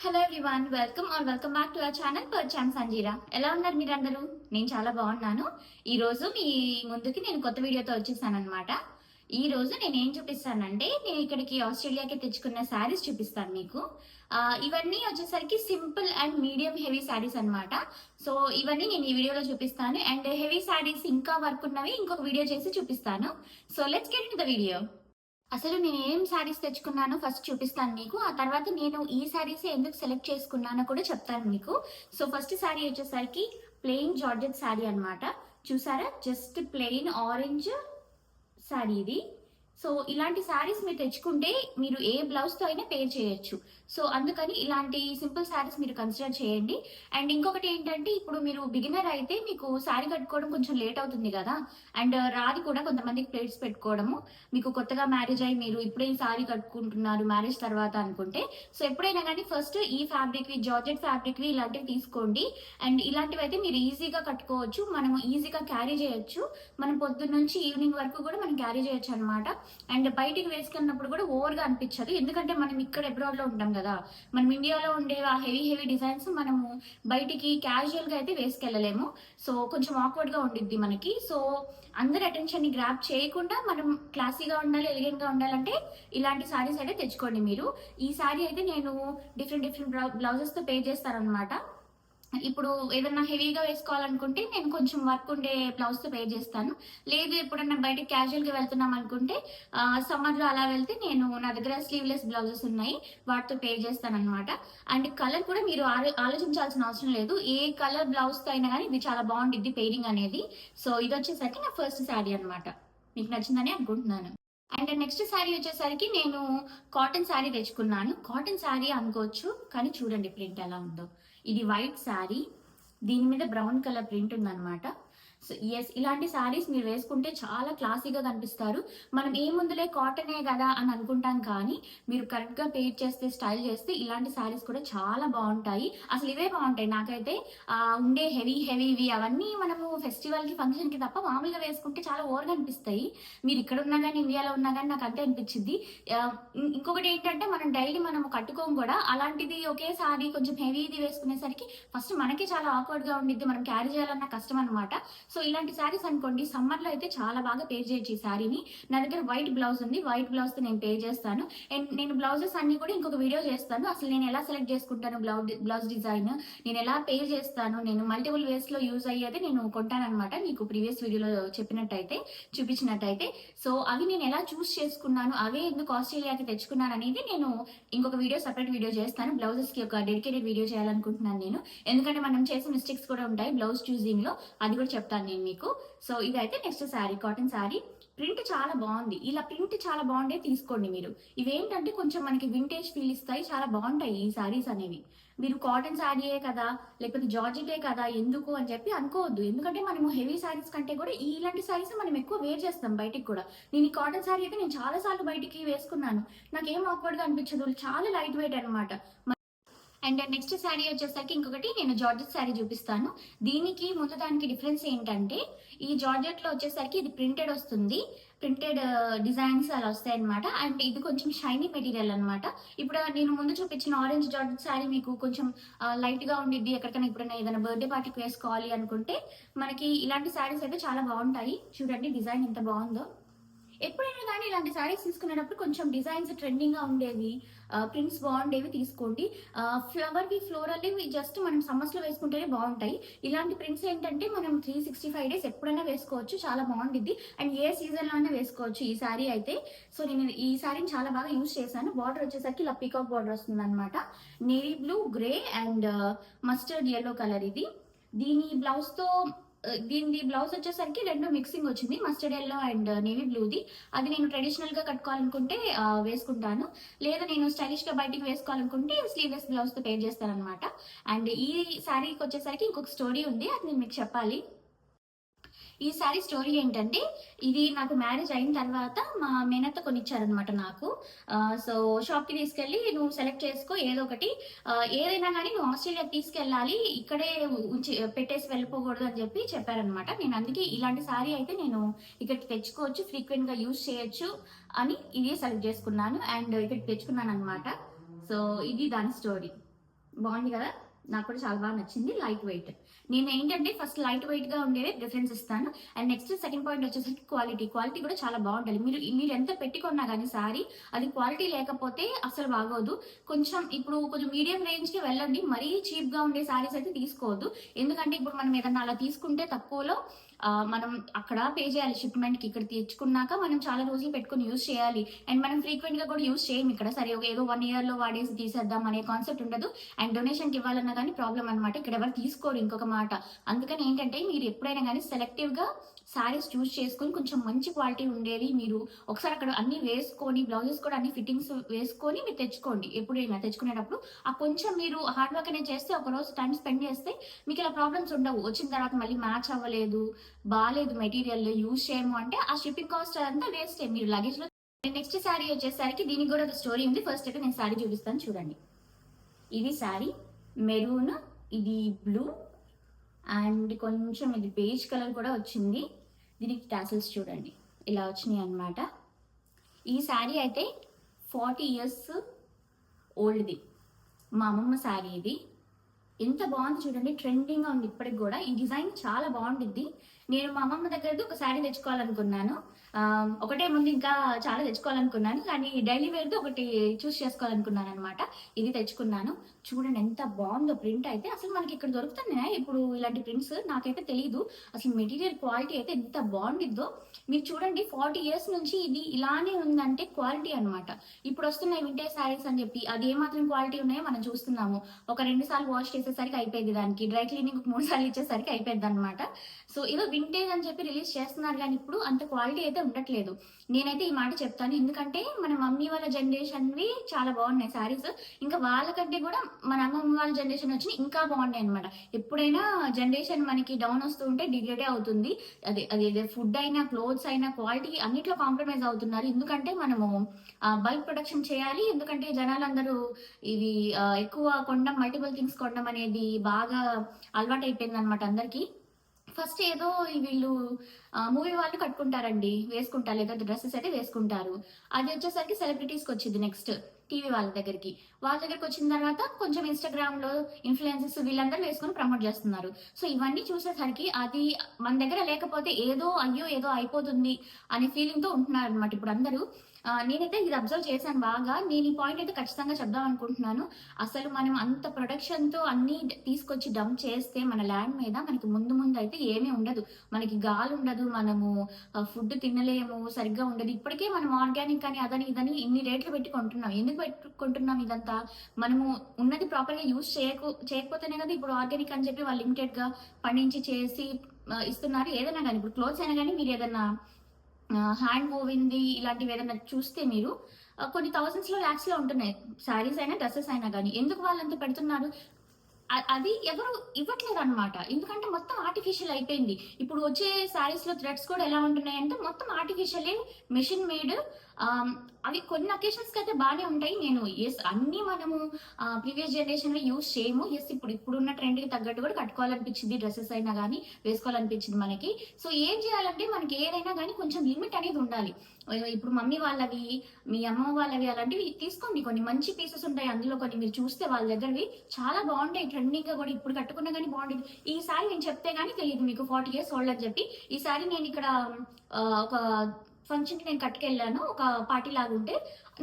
Hello everyone, welcome back to our channel పర్చామ్ సంజీరా. ఎలా ఉన్నారు మీరందరూ? నేను చాలా బాగున్నాను. ఈ రోజు మీ ముందుకి నేను కొత్త వీడియోతో వచ్చేసాను అనమాట. ఈ రోజు నేను ఏం చూపిస్తానంటే, నేను ఇక్కడికి ఆస్ట్రేలియాకి తెచ్చుకున్న శారీస్ చూపిస్తాను మీకు. ఇవన్నీ వచ్చేసరికి simple and medium heavy saris అనమాట. సో ఇవన్నీ నేను ఈ వీడియోలో చూపిస్తాను. అండ్ హెవీ శారీస్ ఇంకా వర్క్ ఉన్నవి ఇంకొక వీడియో చేసి చూపిస్తాను. So let's get in the video. అసలు నేను ఏం శారీస్ తెచ్చుకున్నానో ఫస్ట్ చూపిస్తాను మీకు. ఆ తర్వాత నేను ఈ శారీస్ ఎందుకు సెలెక్ట్ చేసుకున్నానో కూడా చెప్తాను మీకు. సో ఫస్ట్ శారీ వచ్చేసరికి ప్లెయిన్ జార్జెట్ శారీ అనమాట. చూసారా, జస్ట్ ప్లెయిన్ ఆరెంజ్ శారీ ఇది. సో ఇలాంటి శారీస్ మీరు తెచ్చుకుంటే మీరు ఏ బ్లౌజ్తో అయినా పేర్ చేయొచ్చు. సో అందుకని ఇలాంటి సింపుల్ శారీస్ మీరు కన్సిడర్ చేయండి. అండ్ ఇంకొకటి ఏంటంటే, ఇప్పుడు మీరు బిగినర్ అయితే మీకు శారీ కట్టుకోవడం కొంచెం లేట్ అవుతుంది కదా. అండ్ రాదు కూడా కొంతమందికి ప్లేట్స్ పెట్టుకోవడము. మీకు కొత్తగా మ్యారేజ్ అయ్యి మీరు ఇప్పుడే శారీ కట్టుకుంటున్నారు మ్యారేజ్ తర్వాత అనుకుంటే, సో ఎప్పుడైనా కానీ ఫస్ట్ ఈ ఫ్యాబ్రిక్వి, జార్జెట్ ఫ్యాబ్రిక్వి ఇలాంటివి తీసుకోండి. అండ్ ఇలాంటివి అయితే మీరు ఈజీగా కట్టుకోవచ్చు, మనము ఈజీగా క్యారీ చేయొచ్చు. మనం పొద్దున్న నుంచి ఈవినింగ్ వరకు కూడా మనం క్యారీ చేయొచ్చు అనమాట. అండ్ బయటికి వేసుకున్నప్పుడు కూడా ఓవర్గా అనిపించదు, ఎందుకంటే మనం ఇక్కడ అబ్రాడ్లో ఉంటాం కదా. మనం ఇండియాలో ఉండే ఆ హెవీ డిజైన్స్ మనము బయటికి క్యాజువల్గా అయితే వేసుకెళ్ళలేము. సో కొంచెం ఆక్వర్డ్గా ఉండిద్ది మనకి. సో అందరి అటెన్షన్ని గ్రాప్ చేయకుండా మనం క్లాసీగా ఉండాలి, ఎలిగెంట్గా ఉండాలంటే ఇలాంటి శారీస్ అయితే తెచ్చుకోండి మీరు. ఈ శారీ అయితే నేను డిఫరెంట్ బ్లౌజెస్తో పే చేస్తానమాట. ఇప్పుడు ఏదన్నా హెవీగా వేసుకోవాలనుకుంటే నేను కొంచెం వర్క్ ఉండే బ్లౌజ్తో పే చేస్తాను. లేదు ఎప్పుడన్నా బయటకి క్యాజువల్గా వెళ్తున్నాం అనుకుంటే, సమ్మర్లో అలా వెళ్తే నా దగ్గర స్లీవ్లెస్ బ్లౌజెస్ ఉన్నాయి, వాటితో పే చేస్తాను అనమాట. అండ్ కలర్ కూడా మీరు ఆలోచించాల్సిన అవసరం లేదు. ఏ కలర్ బ్లౌజ్తో అయినా కానీ ఇది చాలా బాగుంటుంది పెయిరింగ్ అనేది. సో ఇది వచ్చేసరికి నా ఫస్ట్ శారీ అనమాట. మీకు నచ్చిందని అనుకుంటున్నాను. అండ్ నెక్స్ట్ శారీ వచ్చేసరికి నేను కాటన్ శారీ తెచ్చుకున్నాను. కాటన్ శారీ అనుకోవచ్చు, కానీ చూడండి ప్రింట్ ఎలా ఉందో. ఇది వైట్ శారీ, దీని మీద బ్రౌన్ కలర్ ప్రింట్ ఉందన్నమాట. సో ఎస్, ఇలాంటి శారీస్ మీరు వేసుకుంటే చాలా క్లాసీగా కనిపిస్తారు. మనం ఏ ముందులే కాటనే కదా అని అనుకుంటాం, కానీ మీరు కరెక్ట్గా పేర్ చేస్తే, స్టైల్ చేస్తే ఇలాంటి శారీస్ కూడా చాలా బాగుంటాయి. అసలు ఇవే బాగుంటాయి నాకైతే. ఉండే హెవీవి అవన్నీ మనము ఫెస్టివల్కి, ఫంక్షన్కి తప్ప మామూలుగా వేసుకుంటే చాలా ఓవర్గా అనిపిస్తాయి. మీరు ఇక్కడ ఉన్నా కానీ, ఇండియాలో ఉన్నా కానీ నాకు అంతే అనిపించింది. ఇంకొకటి ఏంటంటే, మనం డైలీ మనం కట్టుకోం కూడా. అలాంటిది ఒకేసారి కొంచెం హెవీది వేసుకునేసరికి ఫస్ట్ మనకి చాలా ఆక్వర్డ్గా ఉండిద్ది, మనం క్యారీ చేయాలన్న కష్టం అనమాట. సో ఇలాంటి శారీస్ అనుకోండి, సమ్మర్లో అయితే చాలా బాగా పే చేయొచ్చు ఈ శారీని. నా దగ్గర వైట్ బ్లౌజ్ ఉంది, వైట్ బ్లౌజ్తో నేను పే చేస్తాను. అండ్ నేను బ్లౌజెస్ అన్ని కూడా ఇంకొక వీడియో చేస్తాను. అసలు నేను ఎలా సెలెక్ట్ చేసుకుంటాను బ్లౌజ్ డిజైన్, నేను ఎలా పే చేస్తాను, నేను మల్టిపుల్ వేస్లో యూజ్ అయ్యేది నేను కొంటానమాట. మీకు ప్రీవియస్ వీడియోలో చెప్పినట్టయితే, చూపించినట్టయితే. సో అవి నేను ఎలా చూస్ చేసుకున్నాను, అవే ఎందుకు ఆస్ట్రేలియాకి తెచ్చుకున్నాను అనేది నేను ఇంకొక వీడియో, సపరేట్ వీడియో చేస్తాను. బ్లౌజెస్కి ఒక డెడికేటెడ్ వీడియో చేయాలనుకుంటున్నాను నేను, ఎందుకంటే మనం చేసే మిస్టేక్స్ కూడా ఉంటాయి బ్లౌజ్ చూసింగ్లో, అది కూడా చెప్తాను నేను మీకు. సో ఇదైతే next sari, cotton sari. Print చాలా బాగుంది. ఇలా ప్రింట్ చాలా బాగుండే తీసుకోండి మీరు. ఇవేంటంటే కొంచెం మనకి వింటేజ్ ఫీల్ ఇస్తాయి, చాలా బాగుంటాయి ఈ శారీస్ అనేవి. మీరు కాటన్ శారీయే కదా, లేకపోతే జార్జెటే కదా ఎందుకు అని చెప్పి అనుకోవద్దు. ఎందుకంటే మనము హెవీ శారీస్ కంటే కూడా ఇలాంటి శారీస్ మనం ఎక్కువ వేర్ చేస్తాం బయటికి కూడా. నేను ఈ కాటన్ శారీ అయితే నేను చాలా సార్లు బయటికి వేసుకున్నాను, నాకేం ఆక్వర్డ్గా అనిపించదు, చాలా లైట్ వెయిట్ అనమాట. అండ్ నెక్స్ట్ శారీ వచ్చేసరికి ఇంకొకటి నేను జార్జెట్ శారీ చూపిస్తాను. దీనికి ముందు దానికి డిఫరెన్స్ ఏంటంటే, ఈ జార్జెట్లో వచ్చేసరికి ఇది ప్రింటెడ్ వస్తుంది, ప్రింటెడ్ డిజైన్స్ అలా వస్తాయి అనమాట. అండ్ ఇది కొంచెం షైనీ మెటీరియల్ అనమాట. ఇప్పుడు నేను ముందు చూపించిన ఆరెంజ్ జార్జెట్ శారీ మీకు కొంచెం లైట్గా ఉండిద్ది. ఎక్కడికైనా ఇప్పుడైనా ఏదైనా బర్త్డే పార్టీకి వేసుకోవాలి అనుకుంటే మనకి ఇలాంటి శారీస్ అయితే చాలా బాగుంటాయి. చూడండి డిజైన్ ఎంత బాగుందో. ఎప్పుడైనా కానీ ఇలాంటి శారీస్ తీసుకునేటప్పుడు కొంచెం డిజైన్స్ ట్రెండింగ్గా ఉండేవి, ప్రింట్స్ బాగుండేవి తీసుకోండి. ఫ్లోరల్వి జస్ట్ మనం సమ్మర్స్లో వేసుకుంటేనే బాగుంటాయి. ఇలాంటి ప్రింట్స్ ఏంటంటే మనం 365 డేస్ ఎప్పుడైనా వేసుకోవచ్చు, చాలా బాగుండిద్ది. అండ్ ఏ సీజన్లో అయినా వేసుకోవచ్చు ఈ శారీ అయితే. సో నేను ఈ శారీని చాలా బాగా యూజ్ చేశాను. బార్డర్ వచ్చేసరికి ఇలా పీకాక్ బార్డర్ వస్తుంది అనమాట. Navy blue, grey and mustard yellow colour ఇది. దీని బ్లౌజ్ వచ్చేసరికి రెండు మిక్సింగ్ వచ్చింది, మస్టర్డ్ ఎల్లో అండ్ నేవీ బ్లూది. అది నేను ట్రెడిషనల్గా కట్టుకోవాలనుకుంటే వేసుకుంటాను, లేదా నేను స్టైలిష్గా బయటికి వేసుకోవాలనుకుంటే స్లీవ్లెస్ బ్లౌజ్తో పేర్ చేస్తాను అనమాట. అండ్ ఈ శారీకి వచ్చేసరికి ఇంకొక స్టోరీ ఉంది, అది నేను మీకు చెప్పాలి. ఈ శారీ స్టోరీ ఏంటంటే, ఇది నాకు మ్యారేజ్ అయిన తర్వాత మా మేనత్త కొనిచ్చారనమాట నాకు. సో షాప్కి తీసుకెళ్ళి నువ్వు సెలెక్ట్ చేసుకో ఏదో ఒకటి, ఏదైనా కానీ నువ్వు ఆస్ట్రేలియాకి తీసుకెళ్ళాలి, ఇక్కడే పెట్టేసి వెళ్ళిపోకూడదు అని చెప్పి చెప్పారనమాట. నేను అందుకే ఇలాంటి శారీ అయితే నేను ఇక్కడికి తెచ్చుకోవచ్చు, ఫ్రీక్వెంట్గా యూజ్ చేయొచ్చు అని ఇది సెలెక్ట్ చేసుకున్నాను. అండ్ ఇక్కడికి తెచ్చుకున్నాను అనమాట. సో ఇది దాని స్టోరీ. బాగుంది కదా, నాకు కూడా చాలా బాగా నచ్చింది. Light weight. నేను ఏంటంటే ఫస్ట్ లైట్ వెయిట్ గా ఉండేవి ప్రిఫరెన్స్ ఇస్తాను. అండ్ నెక్స్ట్ సెకండ్ పాయింట్ వచ్చేసరికి క్వాలిటీ కూడా చాలా బాగుంటుంది. మీరు ఎంత పెట్టుకున్నా కానీ సారీ అది క్వాలిటీ లేకపోతే అసలు బాగోదు. కొంచెం మీడియం రేంజ్ కి వెళ్ళండి, మరీ చీప్ గా ఉండే సారీస్ అయితే తీసుకోవద్దు. ఎందుకంటే ఇప్పుడు మనం ఏదన్నా అలా తీసుకుంటే తక్కువలో మనం అక్కడ పే చేయాలి షిప్మెంట్ కి, ఇక్కడ తెచ్చుకున్నాక మనం చాలా రోజులు పెట్టుకుని యూజ్ చేయాలి. అండ్ మనం ఫ్రీక్వెంట్ గా కూడా యూజ్ చేయం ఇక్కడ. సరే ఏదో 1 year లో వాడేసి తీసేద్దాం అనే కాన్సెప్ట్ ఉండదు. అండ్ డొనేషన్ కి ఇవ్వాలన్నా కానీ ప్రాబ్లం అనమాట. ఇక్కడ ఎవరు తీసుకోరు, ఇంకొక మాట. అందుకని ఏంటంటే మీరు ఎప్పుడైనా కానీ సెలెక్టివ్ గా సారీస్ చూస్ చేసుకొని కొంచెం మంచి క్వాలిటీ ఉండేవి మీరు ఒకసారి అక్కడ అన్ని వేసుకొని, బ్లౌజెస్ కూడా అన్ని ఫిట్టింగ్స్ వేసుకొని మీరు తెచ్చుకోండి. ఎప్పుడైనా తెచ్చుకునేటప్పుడు ఆ కొంచెం మీరు హార్డ్ వర్క్ అనేది చేస్తే, ఒక రోజు టైం స్పెండ్ చేస్తే మీకు ఇలా ప్రాబ్లమ్స్ ఉండవు. వచ్చిన తర్వాత మళ్ళీ మ్యాచ్ అవ్వలేదు, బాగాలేదు మెటీరియల్, యూజ్ చేయము అంటే ఆ షిప్పింగ్ కాస్ట్ అంతా వేస్ట్. మీరు లగేజ్ లో. నెక్స్ట్ శారీ వచ్చేసరికి దీనికి కూడా ఒక స్టోరీ ఉంది. ఫస్ట్ అయితే నేను శారీ చూపిస్తాను చూడండి. ఇది శారీ మెరూన్, ఇది బ్లూ, అండ్ కొంచెం ఇది బేజ్ కలర్ కూడా వచ్చింది. దీనికి టాసిల్స్ చూడండి ఇలా వచ్చినాయి అన్నమాట. ఈ శారీ అయితే 40 years ఓల్డ్ది, మా అమ్మమ్మ శారీ ఇది. ఎంత బాగుంది చూడండి, ట్రెండింగ్గా ఉంది ఇప్పటికి కూడా. ఈ డిజైన్ చాలా బాగుంటుంది. నేను మా అమ్మమ్మ దగ్గరది ఒక శారీ తెచ్చుకోవాలనుకున్నాను. ఒకటే ముందు ఇంకా చాలా తెచ్చుకోవాలనుకున్నాను, కానీ డైలీ వేర్ది ఒకటి చూస్ చేసుకోవాలనుకున్నాను అనమాట. ఇది తెచ్చుకున్నాను. చూడండి ఎంత బాగుందో ప్రింట్ అయితే. అసలు మనకి ఇక్కడ దొరుకుతున్నాయి ఇప్పుడు ఇలాంటి ప్రింట్స్, నాకైతే తెలియదు. అసలు మెటీరియల్ క్వాలిటీ అయితే ఎంత బాగుండిద్దో. మీరు చూడండి 40 years నుంచి ఇది ఇలానే ఉందంటే క్వాలిటీ అనమాట. ఇప్పుడు వస్తున్నాయి వింటేజ్ శారీస్ అని చెప్పి, అది ఏమాత్రం క్వాలిటీ ఉన్నాయో మనం చూస్తున్నాము. ఒక 2 సార్లు వాష్ చేసేసరికి అయిపోయింది, దానికి డ్రై క్లీనింగ్ 3 సార్లు ఇచ్చేసరికి అయిపోయింది అనమాట. సో ఏదో వింటేజ్ అని చెప్పి రిలీజ్ చేస్తున్నారు, కానీ ఇప్పుడు అంత క్వాలిటీ అయితే ఉండట్లేదు. నేనైతే ఈ మాట చెప్తాను, ఎందుకంటే మన మమ్మీ వాళ్ళ జనరేషన్వి చాలా బాగున్నాయి శారీస్. ఇంకా వాళ్ళకంటే కూడా మన అమ్మమ్మ వాళ్ళ జనరేషన్ వచ్చి ఇంకా బాగున్నాయి అనమాట. ఎప్పుడైనా జనరేషన్ మనకి డౌన్ వస్తూ ఉంటే డిగ్రేడే అవుతుంది. అది ఫుడ్ అయినా, క్లోత్స్ అయినా, క్వాలిటీ అన్నిట్లో కాంప్రమైజ్ అవుతున్నారు. ఎందుకంటే మనము బల్క్ ప్రొడక్షన్ చేయాలి. ఎందుకంటే జనాలందరూ ఇవి ఎక్కువ కొనడం, మల్టిపుల్ థింగ్స్ కొనడం అనేది బాగా అలవాటు అయిపోయింది అనమాట అందరికీ. ఫస్ట్ ఏదో వీళ్ళు మూవీ వాళ్ళు కట్టుకుంటారండి, వేసుకుంటారు, లేదా డ్రెస్సెస్ అయితే వేసుకుంటారు. అది వచ్చేసరికి సెలబ్రిటీస్కి వచ్చింది. నెక్స్ట్ టీవీ వాళ్ళ దగ్గరికి వచ్చిన తర్వాత కొంచెం ఇన్స్టాగ్రామ్ లో ఇన్ఫ్లుయెన్సెస్ వీళ్ళందరూ వేసుకొని ప్రమోట్ చేస్తున్నారు. సో ఇవన్నీ చూసేసరికి అది మన దగ్గర లేకపోతే ఏదో అయిపోతుంది అనే ఫీలింగ్ తో ఉంటున్నారు అనమాట ఇప్పుడు అందరూ. నేనైతే ఇది అబ్జర్వ్ చేశాను బాగా. నేను ఈ పాయింట్ అయితే ఖచ్చితంగా చెప్దాం అనుకుంటున్నాను. అసలు మనం అంత ప్రొడక్షన్ తో అన్ని తీసుకొచ్చి డంప్ చేస్తే మన ల్యాండ్ మీద మనకి ముందు అయితే ఏమీ ఉండదు. మనకి గాలి ఉండదు, మనము ఫుడ్ తినలేము, సరిగ్గా ఉండదు. ఇప్పటికే మనం ఆర్గానిక్ అని అదని ఇదని ఇన్ని రేట్లు పెట్టి కొంటున్నాం. ఎందుకు పెట్టుకుంటున్నాం ఇదంతా? మనము ఉన్నది ప్రాపర్గా యూజ్ చేయకపోతేనే కదా ఇప్పుడు ఆర్గానిక్ అని చెప్పి వాళ్ళు లిమిటెడ్ గా పండించి చేసి ఇస్తున్నారు. ఏదైనా కానీ ఇప్పుడు క్లోత్స్ అయినా కానీ మీరు ఏదైనా హ్యాండ్ మూవింది ఇలాంటివి ఏదైనా చూస్తే మీరు కొన్ని థౌసండ్స్ లో, లాక్స్ లో ఉంటున్నాయి శారీస్ అయినా, డ్రెస్సెస్ అయినా కానీ. ఎందుకు వాళ్ళంతా పెడుతున్నారు? అది ఎవరు ఇవ్వట్లేదు అనమాట. ఎందుకంటే మొత్తం ఆర్టిఫిషియల్ అయిపోయింది. ఇప్పుడు వచ్చే శారీస్ లో థ్రెడ్స్ కూడా ఎలా ఉంటున్నాయి అంటే మొత్తం ఆర్టిఫిషియల్, మెషిన్ మేడ్. అవి కొన్ని అకేషన్స్ కి అయితే బాగానే ఉంటాయి. నేను అన్ని మనము ప్రీవియస్ జనరేషన్ లో యూజ్ చేయము. ఇప్పుడున్న ట్రెండ్ కి తగ్గట్టు కూడా కట్టుకోవాలనిపించింది, డ్రెస్సెస్ అయినా కానీ వేసుకోవాలనిపించింది మనకి. సో ఏం చేయాలంటే మనకి ఏదైనా కానీ కొంచెం లిమిట్ అనేది ఉండాలి. ఇప్పుడు మమ్మీ వాళ్ళవి, మీ అమ్మ వాళ్ళవి అలాంటివి తీసుకోండి. కొన్ని మంచి పీసెస్ ఉంటాయి అందులో, కొన్ని మీరు చూస్తే వాళ్ళ దగ్గరవి చాలా బాగుంటాయి. ట్రెండింగ్ గా కూడా ఇప్పుడు కట్టుకున్నా కానీ బాగుంటుంది. ఈ సారీ నేను చెప్తే గానీ తెలియదు మీకు 40 years ఓల్డ్ అని చెప్పి. ఈ సారీ నేను ఇక్కడ ఒక ఫంక్షన్ కి నేను కట్టుకెళ్ళాను, ఒక పార్టీ లాగా ఉంటే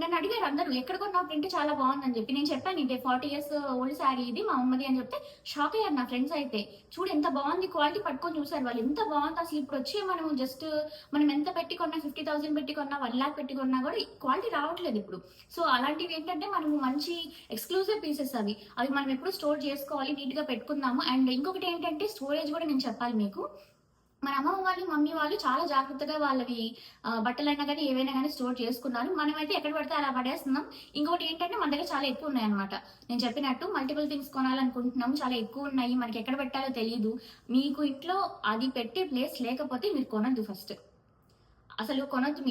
నన్ను అడిగారు అందరూ ఎక్కడ కొన్నా ప్రింట్ చాలా బాగుందని చెప్పి. నేను చెప్పాను ఇదే 40 years ఓల్డ్ శారీ ఇది మా అమ్మది అని చెప్తే షాక్ అయ్యారు నా ఫ్రెండ్స్ అయితే. చూడు ఎంత బాగుంది, క్వాలిటీ పట్టుకొని చూసారు వాళ్ళు, ఎంత బాగుంది అసలు. ఇప్పుడు వచ్చి మనం ఎంత పెట్టి కొన్నా, 50,000 పెట్టి కొన్నా, 1 lakh పెట్టి కొన్నా కూడా క్వాలిటీ రావట్లేదు ఇప్పుడు. సో అలాంటివి ఏంటంటే మనము మంచి ఎక్స్క్లూజివ్ పీసెస్ అవి మనం ఎప్పుడు స్టోర్ చేసుకోవాలి, నీట్ గా పెట్టుకుందాము. అండ్ ఇంకొకటి ఏంటంటే స్టోరేజ్ కూడా నేను చెప్పాలి మీకు. మన అమ్మమ్మ వాళ్ళు, మమ్మీ వాళ్ళు చాలా జాగ్రత్తగా వాళ్ళవి బట్టలైనా కానీ ఏవైనా కానీ స్టోర్ చేసుకున్నారు. మనమైతే ఎక్కడ పడితే అలా పడేస్తున్నాం. ఇంకొకటి ఏంటంటే మన దగ్గర చాలా ఎక్కువ ఉన్నాయి అనమాట. నేను చెప్పినట్టు మల్టిపుల్ థింగ్స్ కొనాలనుకుంటున్నాం, చాలా ఎక్కువ ఉన్నాయి, మనకి ఎక్కడ పెట్టాలో తెలియదు. మీకు ఇంట్లో అది పెట్టే ప్లేస్ లేకపోతే మీరు కొనద్దు. ఫస్ట్ అసలు కొనొద్దు.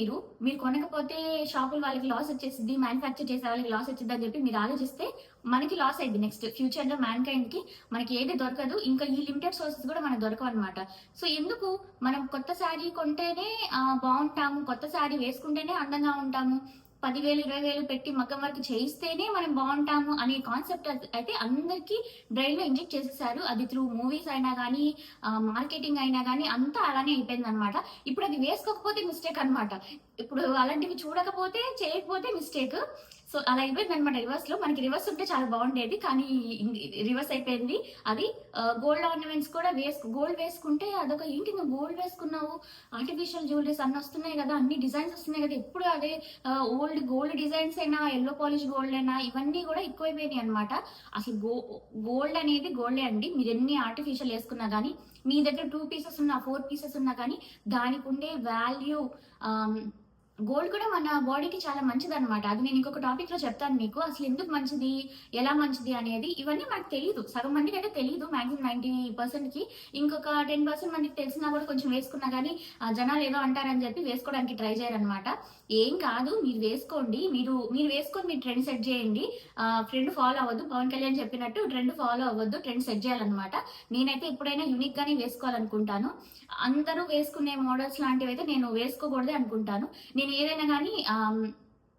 మీరు కొనకపోతే షాపుల వాళ్ళకి లాస్ వచ్చేసింది, మ్యానుఫ్యాక్చర్ చేసే వాళ్ళకి లాస్ వచ్చింది అని చెప్పి మీరు ఆలోచిస్తే మనకి లాస్ అయింది. నెక్స్ట్ ఫ్యూచర్ లో మ్యాన్ కైండ్ కి మనకి ఏది దొరకదు, ఇంకా ఈ లిమిటెడ్ సోర్సెస్ కూడా మనకు దొరకవు అనమాట. సో ఎందుకు మనం కొత్త శారీ కొంటేనే బాగుంటాము, కొత్త శారీ వేసుకుంటేనే అందంగా ఉంటాము, 10,000 20,000 పెట్టి మగ్గం వర్క్ చేయిస్తేనే మనం బాగుంటాము అనే కాన్సెప్ట్ అయితే అందరికీ బ్రెయిన్ లో ఇంజెక్ట్ చేసేసారు. అది త్రూ మూవీస్ అయినా కానీ మార్కెటింగ్ అయినా కానీ అంతా అలానే అయిపోయింది అనమాట. ఇప్పుడు అది వేసుకోకపోతే మిస్టేక్ అనమాట. ఇప్పుడు అలాంటివి చూడకపోతే చేయకపోతే మిస్టేక్. సో అలా అయిపోయింది అనమాట. రివర్స్ లో మనకి రివర్స్ ఉంటే చాలా బాగుండేది, కానీ రివర్స్ అయిపోయింది. అది గోల్డ్ ఆర్నమెంట్స్ కూడా గోల్డ్ వేసుకుంటే అదొక ఏంటి, నువ్వు గోల్డ్ వేసుకున్నావు, ఆర్టిఫిషియల్ జ్యువెలరీస్ అన్ని వస్తున్నాయి కదా, అన్ని డిజైన్స్ వస్తున్నాయి కదా, ఎప్పుడు అదే ఓల్డ్ గోల్డ్ డిజైన్స్ అయినా ఎల్లో పాలిష్ గోల్డ్ అయినా ఇవన్నీ కూడా ఎక్కువైపోయినాయి అనమాట. అసలు గోల్డ్ అనేది గోల్డే అండి. మీరు ఎన్ని ఆర్టిఫిషియల్ వేసుకున్నా కానీ, మీ దగ్గర 2 పీసెస్ ఉన్నా 4 పీసెస్ ఉన్నా కానీ దానికి ఉండే వాల్యూ, గోల్డ్ కూడా మన బాడీకి చాలా మంచిది అనమాట. అది నేను ఇంకొక టాపిక్ లో చెప్తాను మీకు, అసలు ఎందుకు మంచిది, ఎలా మంచిది అనేది. ఇవన్నీ మనకు తెలియదు, సగం మందికి అయితే తెలియదు, మాక్సిమం 90% కి. ఇంకొక 10% మందికి తెలిసినా కూడా కొంచెం వేసుకున్నా కానీ జనాలు ఏదో అంటారని చెప్పి వేసుకోవడానికి ట్రై చేయరనమాట. ఏం కాదు, మీరు వేసుకోండి, మీరు వేసుకొని మీరు ట్రెండ్ సెట్ చేయండి. ట్రెండ్ ఫాలో అవ్వద్దు, పవన్ కళ్యాణ్ చెప్పినట్టు ట్రెండ్ ఫాలో అవ్వద్దు, ట్రెండ్ సెట్ చేయాలన్నమాట. నేనైతే ఎప్పుడైనా యూనిక్ గానే వేసుకోవాలనుకుంటాను. అందరూ వేసుకునే మోడల్స్ లాంటివి అయితే నేను వేసుకోకూడదే అనుకుంటాను. నేను ఏదైనా కానీ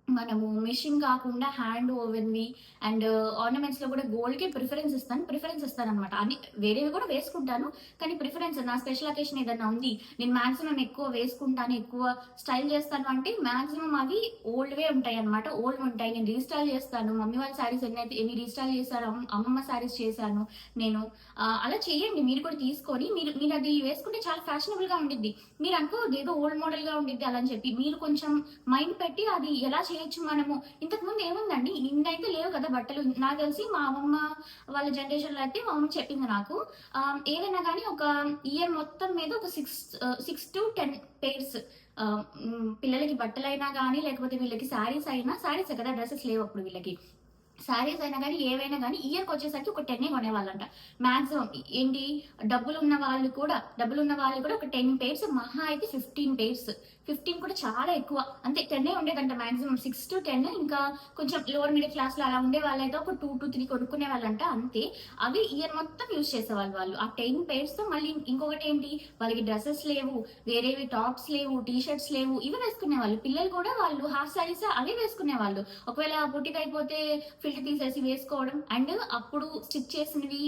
మనము మిషన్ కాకుండా హ్యాండ్ ఓవెన్వి అండ్ ఆర్నమెంట్స్ లో కూడా గోల్డ్ కి ప్రిఫరెన్స్ ఇస్తాను అనమాట. అన్ని వేరేవి కూడా వేసుకుంటాను, కానీ ప్రిఫరెన్స్ నా స్పెషల్ అకేషన్ ఏదైనా ఉంది, నేను మాక్సిమం ఎక్కువ వేసుకుంటాను, ఎక్కువ స్టైల్ చేస్తాను అంటే మాక్సిమం అవి ఓల్డ్వే ఉంటాయి అనమాట. ఓల్డ్ ఉంటాయి. నేను రీస్టైల్ చేస్తాను. మమ్మీ వాళ్ళ శారీస్ ఎన్ని రీస్టైల్ చేశాను, అమ్మమ్మ శారీస్ చేశాను నేను. అలా చేయండి మీరు కూడా, తీసుకొని మీరు అది వేసుకుంటే చాలా ఫ్యాషనబుల్ గా ఉండిద్ది. మీరు అనుకోవద్దు ఏదో ఓల్డ్ మోడల్ గా ఉండిద్ది అలా అని చెప్పి. మీరు కొంచెం మైండ్ పెట్టి అది ఎలా చేయొచ్చు మనము. ఇంతకు ముందు ఏముందండి, ఇన్నైతే లేవు కదా బట్టలు. నాకు తెలిసి మా అమ్మమ్మ వాళ్ళ జనరేషన్ లో అయితే మా అమ్మ చెప్పింది నాకు, ఏదైనా కానీ ఒక ఇయర్ మొత్తం మీద ఒక 6 to 10 pairs పిల్లలకి బట్టలైనా కానీ, లేకపోతే వీళ్ళకి శారీస్ అయినా, శారీస్ కదా, డ్రెస్సెస్ లేవు అప్పుడు వీళ్ళకి, శారీస్ అయినా కానీ ఏవైనా కానీ ఇయర్కి వచ్చేసరికి ఒక 10 కొనేవాళ్ళంట మాక్సిమం. ఏంటి, డబ్బులు ఉన్న వాళ్ళు కూడా ఒక 10 pairs, మహా అయితే 15 pairs. 15 కూడా చాలా ఎక్కువ, అంతే 10 ఉండేదంట మాక్సిమం. 6 to 10. ఇంకా కొంచెం లోవర్ మిడిల్ క్లాస్ లో అలా ఉండే వాళ్ళైతే ఒక 2 to 3 కొనుక్కునే వాళ్ళంట, అంతే. అవి ఇయర్ మొత్తం యూజ్ చేసేవాళ్ళు వాళ్ళు ఆ 10 pairs తో. మళ్ళీ ఇంకొకటి ఏంటి, వాళ్ళకి డ్రెస్సెస్ లేవు, వేరేవి టాప్స్ లేవు, టీ షర్ట్స్ లేవు, ఇవి వేసుకునే వాళ్ళు. పిల్లలు కూడా వాళ్ళు హాఫ్ సారీస్ అవే వేసుకునే వాళ్ళు. ఒకవేళ బుట్టికి అయిపోతే ఫిల్టర్ తీసేసి వేసుకోవడం. అండ్ అప్పుడు స్టిచ్ చేసినవి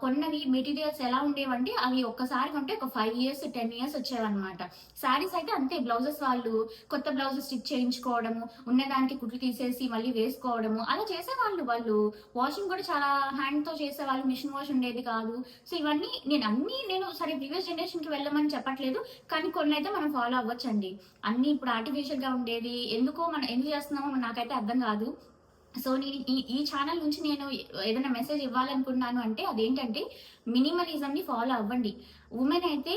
కొన్నవి మెటీరియల్స్ ఎలా ఉండేవంటే, అవి ఒక్కసారి కొంటే ఒక 5 years 10 years వచ్చేవన్నమాట. శారీస్ అయితే అంతే, బ్లౌజెస్ వాళ్ళు కొత్త బ్లౌజెస్ స్టిచ్ చేయించుకోవడము, ఉన్నదానికి కుట్లు తీసేసి మళ్ళీ వేసుకోవడము, అలా చేసేవాళ్ళు. వాళ్ళు వాషింగ్ కూడా చాలా హ్యాండ్ తో చేసేవాళ్ళు, మిషన్ వాష్ ఉండేది కాదు. సో ఇవన్నీ నేను సరే ప్రీవియస్ జనరేషన్ కి వెళ్ళమని చెప్పట్లేదు, కానీ కొన్ని అయితే మనం ఫాలో అవ్వచ్చండి. అన్ని ఇప్పుడు ఆర్టిఫిషియల్ గా ఉండేది మనం ఎందుకు చేస్తున్నామో నాకైతే అర్థం కాదు. సో నేను ఈ ఛానల్ నుంచి నేను ఏదైనా మెసేజ్ ఇవ్వాలనుకున్నాను అంటే అదేంటంటే, మినిమలిజం ని ఫాలో అవ్వండి. ఉమెన్ అయితే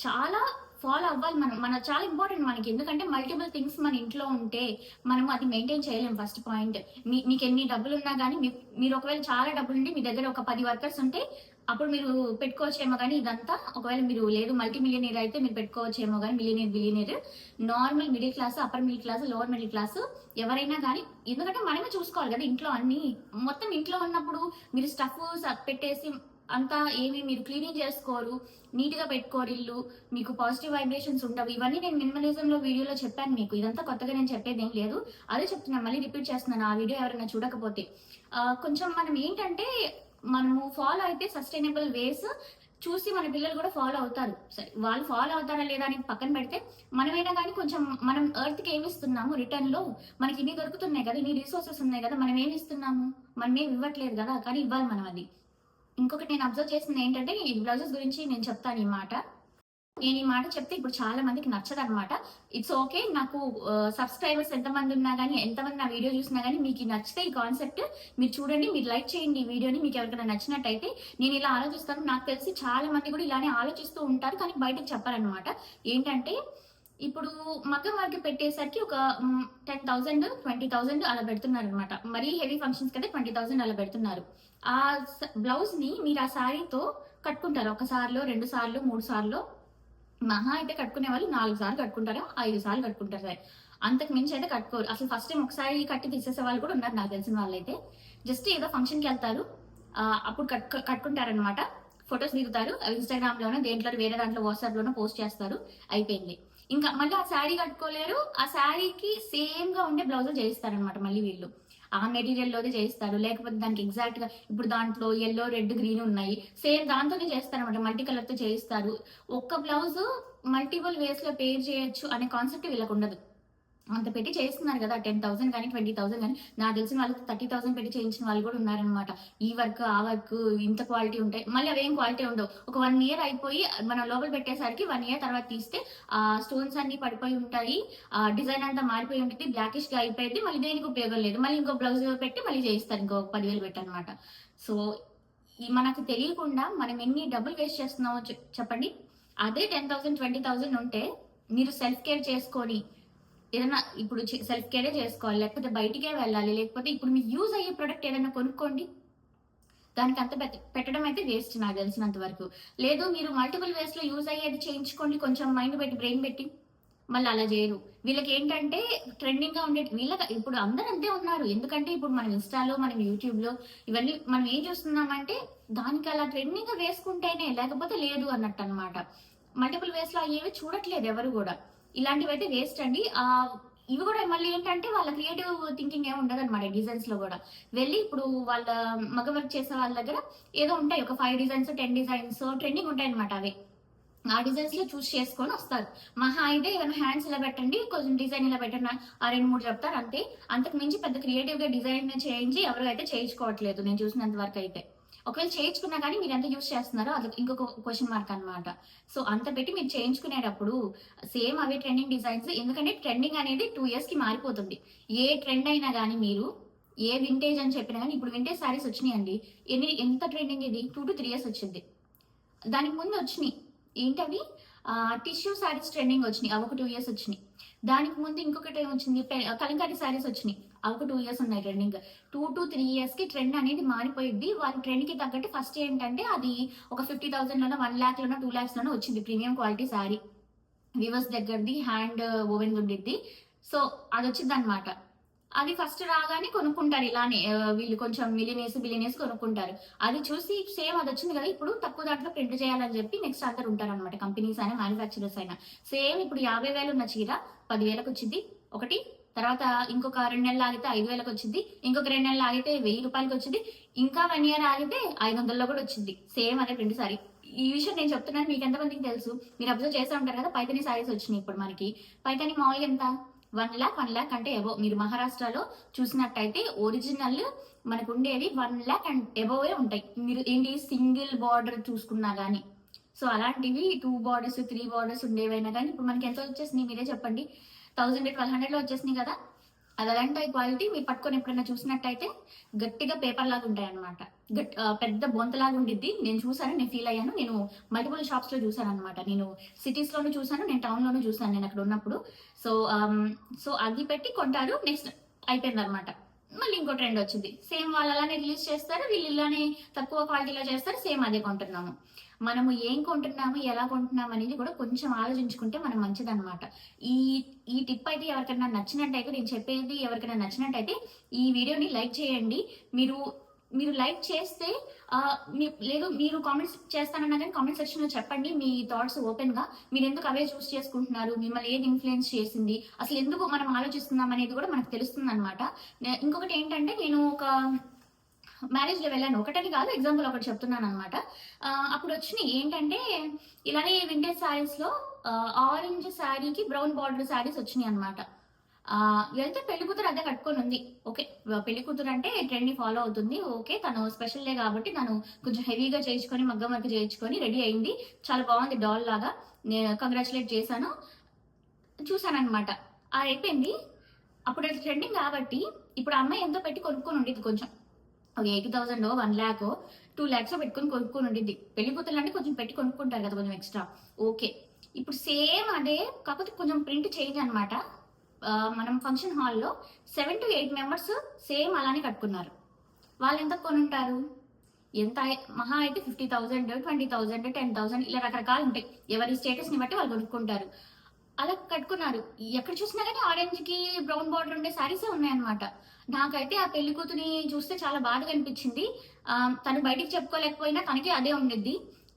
చాలా ఫాలో అవ్వాలి. మన చాలా ఇంపార్టెంట్ మనకి, ఎందుకంటే మల్టిపుల్ థింగ్స్ మన ఇంట్లో ఉంటే మనం అది మెయింటైన్ చేయలేం. ఫస్ట్ పాయింట్, మీకు ఎన్ని డబ్బులు ఉన్నా కానీ, మీరు ఒకవేళ చాలా డబ్బులు ఉండి మీ దగ్గర ఒక 10 వర్కర్స్ ఉంటే అప్పుడు మీరు పెట్టుకోవచ్చేమో. కానీ ఇదంతా ఒకవేళ మీరు లేదు మల్టీ మిలియనీర్ అయితే మీరు పెట్టుకోవచ్చేమో, కానీ billionaire normal middle class, upper middle class, lower middle class ఎవరైనా కానీ, ఎందుకంటే మనమే చూసుకోవాలి కదా ఇంట్లో అన్ని. మొత్తం ఇంట్లో ఉన్నప్పుడు మీరు స్టఫ్ పెట్టేసి అంతా ఏమి మీరు క్లీనింగ్ చేసుకోరు, నీట్ గా పెట్టుకోరు ఇల్లు, మీకు పాజిటివ్ వైబ్రేషన్స్ ఉండవు. ఇవన్నీ నేను మినిమలిజం లో వీడియోలో చెప్పాను మీకు. ఇదంతా కొత్తగా నేను చెప్పేది ఏం లేదు, అదే చెప్తున్నాను, మళ్ళీ రిపీట్ చేస్తున్నాను ఆ వీడియో ఎవరైనా చూడకపోతే. కొంచెం మనం ఏంటంటే, మనము ఫాలో అయితే సస్టైనబుల్ వేస్ చూసి మన పిల్లలు కూడా ఫాలో అవుతారు. సరే వాళ్ళు ఫాలో అవుతారా లేదా అని పక్కన పెడితే, మనమైనా కానీ కొంచెం మనం ఎర్త్ కి ఏమి ఇస్తున్నాము రిటర్న్ లో, మనకి ఇన్ని దొరుకుతున్నాయి కదా, ఇన్ని రిసోర్సెస్ ఉన్నాయి కదా, మనం ఏమి ఇస్తున్నాము, మనం ఏమి ఇవ్వట్లేదు కదా, కానీ ఇవ్వాలి మనం అది. ఇంకొకటి నేను అబ్జర్వ్ చేసింది ఏంటంటే, ఈ బ్లౌజెస్ గురించి నేను చెప్తాను ఈ మాట. నేను ఈ మాట చెప్తే ఇప్పుడు చాలా మందికి నచ్చదు అనమాట. ఇట్స్ ఓకే, నాకు సబ్స్క్రైబర్స్ ఎంతమంది ఉన్నా కానీ, ఎంతమంది నా వీడియో చూసినా కానీ, మీకు నచ్చితే ఈ కాన్సెప్ట్ మీరు చూడండి, మీరు లైక్ చేయండి ఈ వీడియోని. మీకు ఎవరికైనా నచ్చినట్టయితే, నేను ఇలా ఆలోచిస్తాను. నాకు తెలిసి చాలా మంది కూడా ఇలానే ఆలోచిస్తూ ఉంటారు, కానీ బయటకు చెప్పాలన్నమాట. ఏంటంటే, ఇప్పుడు మగ్గం వర్క్ పెట్టేసరికి ఒక 10,000 20,000 అలా పెడుతున్నారు అనమాట. మరీ హెవీ ఫంక్షన్స్ కదా 20,000 అలా పెడుతున్నారు. ఆ బ్లౌజ్ ని మీరు ఆ శారీతో కట్టుకుంటారు. ఒకసారిలో 2 సార్లు 3 సార్లు, మహా అయితే కట్టుకునే వాళ్ళు 4 సార్లు కట్టుకుంటారు, 5 సార్లు కట్టుకుంటారు. సరే, అంతకు మించి అయితే కట్టుకోరు. అసలు ఫస్ట్ టైం ఒకసారి కట్టి తీసేసే వాళ్ళు కూడా ఉన్నారు నాకు తెలిసిన వాళ్ళైతే. జస్ట్ ఏదో ఫంక్షన్కి వెళ్తారు, అప్పుడు కట్టుకుంటారనమాట. ఫొటోస్ దిగుతారు, ఇన్స్టాగ్రామ్ లోనో దేంట్లో వేరే దాంట్లో వాట్సాప్ లోనో పోస్ట్ చేస్తారు, అయిపోయింది. ఇంకా మళ్ళీ ఆ శారీ కట్టుకోలేరు, ఆ శారీకి సేమ్ గా ఉండే బ్లౌజ్ చేయిస్తారనమాట మళ్ళీ వీళ్ళు. ఆ మెటీరియల్ లోనే చేయిస్తారు, లేకపోతే దానికి ఎగ్జాక్ట్ గా ఇప్పుడు దాంట్లో ఎల్లో రెడ్ గ్రీన్ ఉన్నాయి, సేమ్ దాంతోనే చేస్తారనమాట, మల్టీ కలర్ తో చేయిస్తారు. ఒక్క బ్లౌజ్ మల్టిపుల్ వేస్ లో పేర్ చేయొచ్చు అనే కాన్సెప్ట్ వీళ్ళకు ఉండదు. అంత పెట్టి చేస్తున్నారు కదా, 10,000 కానీ 20,000 కానీ, నాకు తెలిసిన వాళ్ళు 30,000 పెట్టి చేయించిన వాళ్ళు కూడా ఉన్నారనమాట. ఈ వర్క్ ఆ వర్క్ ఇంత క్వాలిటీ ఉంటాయి, మళ్ళీ అవేం క్వాలిటీ ఉండవు. ఒక 1 year అయిపోయి మనం లోపల పెట్టేసరికి 1 year తర్వాత తీస్తే ఆ స్టోన్స్ అన్ని పడిపోయి ఉంటాయి, ఆ డిజైన్ అంతా మారిపోయి ఉంటుంది, బ్లాకిష్ గా అయిపోయింది, మళ్ళీ దేనికి ఉపయోగం లేదు. మళ్ళీ ఇంకో బ్లౌజ్ పెట్టి మళ్ళీ చేయిస్తారు, ఇంకో 10,000 పెట్టి అనమాట. సో మనకు తెలియకుండా మనం ఎన్ని డబ్బులు వేస్ట్ చేస్తున్నామో చెప్పండి. అదే 10,000 20,000 ఉంటే మీరు సెల్ఫ్ కేర్ చేసుకొని ఏదైనా ఇప్పుడు సెల్ఫ్ కేరే చేసుకోవాలి, లేకపోతే బయటికే వెళ్ళాలి, లేకపోతే ఇప్పుడు మీకు యూజ్ అయ్యే ప్రొడక్ట్ ఏదైనా కొనుక్కోండి. దానికి అంత పెట్టడం అయితే వేస్ట్ నాకు తెలిసినంత వరకు. లేదు మీరు మల్టిపుల్ వేస్ లో యూజ్ అయ్యేది చేయించుకోండి, కొంచెం మైండ్ పెట్టి బ్రెయిన్ పెట్టి. మళ్ళీ అలా చేయరు. వీళ్ళకి ఏంటంటే ట్రెండింగ్ గా ఉండే వీళ్ళకి ఇప్పుడు అందరూ అంతే ఉన్నారు. ఎందుకంటే ఇప్పుడు మనం ఇన్స్టాలో మనం యూట్యూబ్ లో ఇవన్నీ మనం ఏం చూస్తున్నామంటే దానికి అలా ట్రెండింగ్ గా వేసుకుంటేనే, లేకపోతే లేదు అన్నట్టు అనమాట. మల్టిపుల్ వేస్ లో అయ్యేవి చూడట్లేదు ఎవరు కూడా. ఇలాంటివి అయితే వేస్ట్ అండి. ఇవి కూడా మళ్ళీ ఏంటంటే వాళ్ళ క్రియేటివ్ థింకింగ్ ఏమి ఉండదు అనమాట. డిజైన్స్ లో కూడా వెళ్ళి ఇప్పుడు వాళ్ళ మగ వర్క్ చేసే వాళ్ళ దగ్గర ఏదో ఉంటాయి, ఒక 5 డిజైన్స్ 10 డిజైన్స్ ట్రెండింగ్ ఉంటాయి అనమాట. అవి ఆ డిజైన్స్ లో చూస్ చేసుకొని వస్తారు. మహా అయితే ఏమైనా హ్యాండ్స్ ఇలా పెట్టండి, కొంచెం డిజైన్ ఇలా పెట్టండి, ఆ 2-3 చెప్తారు అంతే. అంతకు మించి పెద్ద క్రియేటివ్ గా డిజైన్ చేయించి ఎవరు అయితే చేయించుకోవట్లేదు నేను చూసినంత వరకు అయితే. ఒకవేళ చేయించుకున్నా కానీ మీరు ఎంత యూస్ చేస్తున్నారో అది ఇంకొక క్వశ్చన్ మార్క్ అనమాట. సో అంత పెట్టి మీరు చేయించుకునేటప్పుడు సేమ్ అవే ట్రెండింగ్ డిజైన్స్, ఎందుకంటే ట్రెండింగ్ అనేది 2 years కి మారిపోతుంది. ఏ ట్రెండ్ అయినా కానీ మీరు ఏ వింటేజ్ అని చెప్పినా కానీ, ఇప్పుడు వింటేజ్ శారీస్ వచ్చినాయండి, ఎంత ట్రెండింగ్ ఇది 2 to 3 years వచ్చింది. దానికి ముందు వచ్చినాయి ఏంటవి టిష్యూ శారీస్ ట్రెండింగ్ వచ్చినాయి, అవి ఒక 2 years వచ్చినాయి. దానికి ముందు ఇంకొకటి ఏమొచ్చింది, కలంకారీ శారీస్ వచ్చినాయి, అవి ఒక 2 years ఉన్నాయి ట్రెండింగ్. 2 to 3 years కి ట్రెండ్ అనేది మారిపోయింది. వాళ్ళ ట్రెండ్ కి తగ్గట్టు ఫస్ట్ ఏంటంటే అది ఒక 50,000 లోనో 1 lakh లోనో 2 lakhs లోనో వచ్చింది ప్రీమియం క్వాలిటీ శారీ, వివర్స్ దగ్గరది హ్యాండ్ ఓవెన్ ఉండిద్ది. సో అది వచ్చింది అనమాట. అది ఫస్ట్ రాగానే కొనుక్కుంటారు ఇలానే, వీళ్ళు కొంచెం బిలియనీర్స్ కొనుక్కుంటారు. అది చూసి సేమ్ అది వచ్చింది కదా, ఇప్పుడు తక్కువ దాంట్లో ప్రింట్ చేయాలని చెప్పి నెక్స్ట్ అందరు ఉంటారు అనమాట, కంపెనీస్ అయినా మ్యానుఫ్యాక్చరర్స్ అయినా. సేమ్ ఇప్పుడు 50,000 ఉన్న చీర 10,000కి వచ్చింది ఒకటి, తర్వాత ఇంకొక 2 నెలలు ఆగితే 5,000కి వచ్చింది, ఇంకొక 2 నెలలు ఆగితే 1,000 రూపాయలకి వచ్చింది, ఇంకా 1 year ఆగితే 500లో కూడా వచ్చింది. సేమ్ అదే ప్రింట్ సారీ. ఈ విషయం నేను చెప్తున్నాను, మీకు ఎంతమందికి తెలుసు? మీరు అబ్జర్వ్ చేస్తూ ఉంటారు కదా, పైతని సారీస్ వచ్చినాయి ఇప్పుడు మనకి. పైతని మామూలుగా ఎంత 1 lakh అంటే ఎబో. మీరు మహారాష్ట్రలో చూసినట్టయితే ఒరిజినల్ మనకు ఉండేవి 1 lakh అండ్ ఎబోవే ఉంటాయి. మీరు ఏంటి సింగిల్ బార్డర్ చూసుకున్నా కానీ. సో అలాంటివి 2 borders 3 borders ఉండేవైనా కానీ ఇప్పుడు మనకి ఎంత వచ్చేసినాయి మీరే చెప్పండి, 1,000-1,200లో వచ్చేసినాయి కదా. అది అలాంటి క్వాలిటీ మీరు పట్టుకొని ఎప్పుడైనా చూసినట్టయితే గట్టిగా పేపర్ లాగా ఉంటాయి అనమాట, పెద్ద బొంతలాగా ఉండిద్ది. నేను చూసాను, నేను ఫీల్ అయ్యాను. నేను మల్టిపుల్ షాప్స్ లో చూసాను అనమాట. నేను సిటీస్ లోను చూసాను, నేను టౌన్ లోను చూసాను నేను అక్కడ ఉన్నప్పుడు. సో సో అది పెట్టి కొంటారు, నెక్స్ట్ అయిపోయింది అనమాట. మళ్ళీ ఇంకో ట్రెండ్ వచ్చింది, సేమ్ వాళ్ళు అలానే రిలీజ్ చేస్తారు, వీళ్ళు ఇలానే తక్కువ క్వాలిటీలో చేస్తారు, సేమ్ అదే కొంటున్నాము. మనము ఏం కొంటున్నాము, ఎలా కొంటున్నాము అనేది కూడా కొంచెం ఆలోచించుకుంటే మనం మంచిదన్నమాట. ఈ ఈ టిప్ అయితే ఎవరికైనా నచ్చినట్టయితే, నేను చెప్పేది ఎవరికైనా నచ్చినట్టయితే ఈ వీడియోని లైక్ చేయండి. మీరు లైక్ చేస్తే లేదు మీరు కామెంట్స్ చేస్తానన్నా కానీ కామెంట్ సెక్షన్ లో చెప్పండి మీ థాట్స్ ఓపెన్ గా. మీరు ఎందుకు అవే చూస్ చేసుకుంటున్నారు, మిమ్మల్ని ఏది ఇన్ఫ్లుయెన్స్ చేసింది, అసలు ఎందుకు మనం ఆలోచిస్తున్నాం అనేది కూడా మనకు తెలుస్తుంది అనమాట. ఇంకొకటి ఏంటంటే, నేను ఒక మ్యారేజ్ లో వెళ్ళాను, ఒకటని కాదు, ఎగ్జాంపుల్ ఒకటి చెప్తున్నాను అనమాట. అప్పుడు వచ్చినాయి ఏంటంటే, ఇలానే వింటేజ్ శారీస్ లో ఆరెంజ్ శారీకి బ్రౌన్ బార్డర్ శారీస్ వచ్చినాయి అనమాట. వెళ్తే పెళ్లి కూతురు అదే కట్టుకొని ఉంది. ఓకే, పెళ్లి కూతురు అంటే ట్రెండ్ ని ఫాలో అవుతుంది, ఓకే, తను స్పెషల్ డే కాబట్టి తను కొంచెం హెవీగా చేయించుకొని మగ్గం వర్క్ చేయించుకొని రెడీ అయింది, చాలా బాగుంది డాల్ లాగా. నేను కంగ్రాచులేట్ చేశాను, చూసాను అనమాట. అయిపోయింది. అప్పుడు అది ట్రెండింగ్ కాబట్టి ఇప్పుడు అమ్మాయి ఎంతో పెట్టి కొనుక్కొని ఉండేది, కొంచెం ఒక 80,000 1 lakh 2 lakhs పెట్టుకొని కొనుక్కొని ఉండిద్ది. పెళ్లి కూతురు అంటే కొంచెం పెట్టి కొనుక్కుంటారు కదా కొంచెం ఎక్స్ట్రా. ఓకే, ఇప్పుడు సేమ్ అదే, కాకపోతే కొంచెం ప్రింట్ చేంజ్ అనమాట. మనం ఫంక్షన్ హాల్లో 7 to 8 members సేమ్ అలానే కట్టుకున్నారు. వాళ్ళు ఎంత కొనుంటారు, ఎంత మహా అయితే 50,000 20,000 10,000 ఇలా రకరకాలు ఉంటాయి, ఎవరి స్టేటస్ ని బట్టి వాళ్ళు కొనుక్కుంటారు. అలా కట్టుకున్నారు. ఎక్కడ చూసినా కానీ ఆరెంజ్ కి బ్రౌన్ బార్డర్ ఉండే శారీసే ఉన్నాయన్నమాట. నాకైతే ఆ పెళ్లి కూతుని చూస్తే చాలా బాధగా అనిపించింది. తను బయటికి చెప్పుకోలేకపోయినా తనకి అదే ఉండిద్ది.